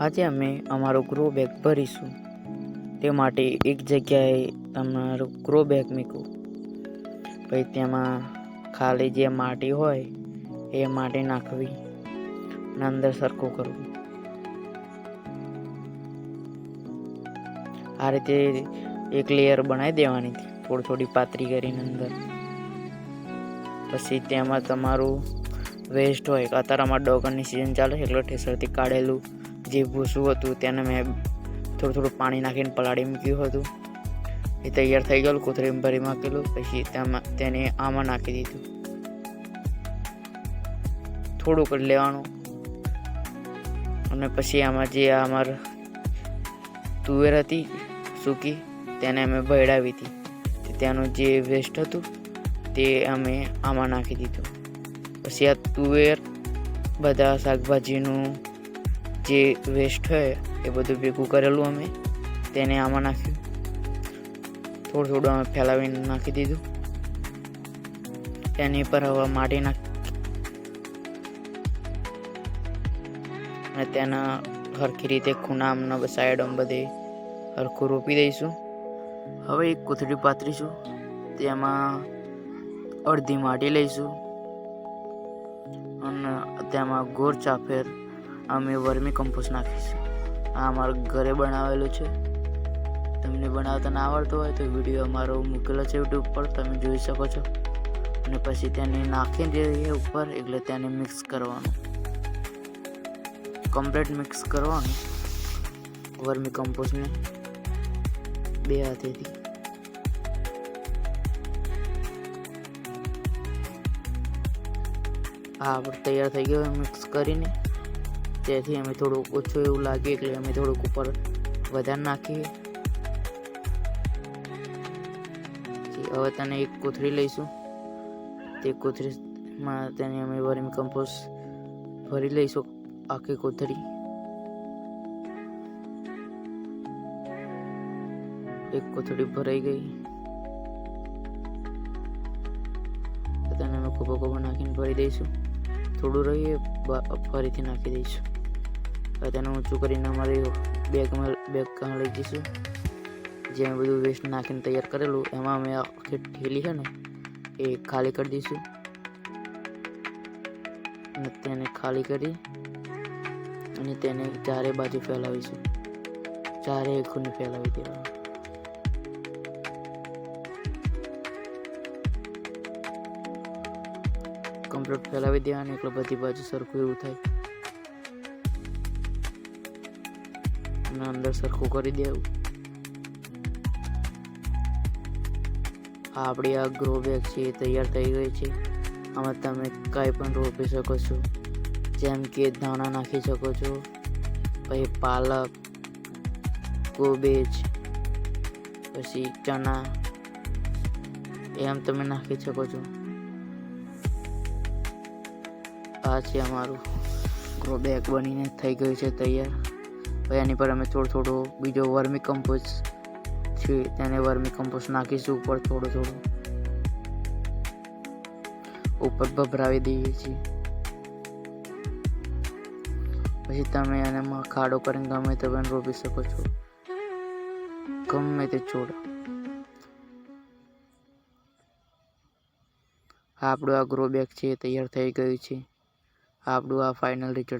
આજે અમે અમારું ગ્રો બેગ ભરીશું. તે માટે એક જગ્યાએ તમારું ગ્રો બેગ મૂકો. પછી તેમાં ખાલી જે માટી હોય એ માટી નાખવી અને અંદર સરખું કરવું. આ રીતે એક લેયર બનાવી દેવાની થોડી પાતળી કરીને અંદર. પછી તેમાં તમારું વેસ્ટ હોય, અત્યારમાં ડોગરની સિઝન ચાલે એટલે ઠેસરથી કાઢેલું જે ભૂસું હતું તેને મેં થોડું પાણી નાખીને પલાળી મૂક્યું હતું. એ તૈયાર થઈ ગયેલું, કોથળીમાં ભરી મૂકેલું. પછી તેને આમાં નાખી દીધું. થોડુંક જ લેવાનું અને પછી આમાં જે અમારે તુવેર હતી સૂકી તેને અમે ભેળાવી હતી. ત્યાંનું જે વેસ્ટ હતું તે અમે આમાં નાખી દીધું. પછી આ તુવેર બધા શાકભાજીનું જે વેસ્ટ હોય એ બધું ભેગું કરેલું અમે તેને આમાં નાખ્યું. થોડું અમે ફેલાવીને નાખી દીધું. તેની પર હવે માટી નાખી અને તેના સરખી રીતે ખૂણામાં સાઈડમાં બધે સરખું રોપી દઈશું. હવે એક કોથળી પાથરીશું, તેમાં અડધી માટી લઈશું અને તેમાં ગોળ ચાફેર અમે વર્મી કમ્પોસ્ટ નાખીશું. આ અમારા ઘરે બનાવેલું છે. તમને બનાવતા ના આવડતું હોય તો વિડીયો અમારો મૂકેલો છે યુટ્યુબ પર, તમે જોઈ શકો છો. અને પછી તેને નાખી દઈએ ઉપર, એટલે તેને મિક્સ કરવાનું, કમ્પ્લીટ મિક્સ કરવાનું વર્મી કમ્પોસ્ટને 2 હાથેથી. હા, આપણે તૈયાર થઈ ગયો મિક્સ કરીને. તેથી અમે થોડુંક ઓછું એવું લાગે એટલે અમે થોડુંક ઉપર વધારે નાખીએ. હવે તેને એક કોથળી લઈશું. તે કોથળીમાં તેને અમે વર્મી કમ્પોસ્ટ ભરી લઈશું, આખી કોથળી. એક કોથળી ભરાઈ ગઈ. તેને અમે કોબો નાખીને ભરી દઈશું. થોડું રહીએ ફરીથી નાખી દઈશું. હવે તેને ઊંચું કરીને અમારી બેગ લઈ જઈશું. જે અમે બધું વેસ્ટ નાખીને તૈયાર કરેલું એમાં અમે આખી ઠેલી છે ને એ ખાલી કરી દઈશું. અને તેને ખાલી કરી અને તેને ચારે બાજુ ફેલાવીશું. ચારે ખૂણે ફેલાવી દેવાનું. કમ્પ્લીટ ફેલાવી દેવાની એટલે બધી બાજુ સરખું એવું થાય. અને અંદર સરખું કરી દેવું. આપણી આ ગ્રો બેગ છે એ તૈયાર થઈ ગઈ છે. આમાં તમે કાંઈ પણ રોપી શકો છો, જેમ કે ધાણા નાખી શકો છો, પછી પાલક, કોબીજ, પછી ચણા એમ તમે નાખી શકો છો. આ છે અમારું ગ્રો બેગ બનીને થઈ ગયું છે તૈયાર. પછી એની પર અમે થોડું બીજો વર્મી કમ્પોસ્ટ છે તેને વર્મી કમ્પોસ્ટ નાખીશું ઉપર થોડું ઉપર ભભરાવી દઈએ છીએ. પછી તમે એને ખાડો કરીને ગમે તે પણ રોપી શકો છો, ગમે તે છોડ. આપણું આ ગ્રો બેગ છે તૈયાર થઈ ગયું છે. આપણું આ ફાઇનલ રિઝલ્ટ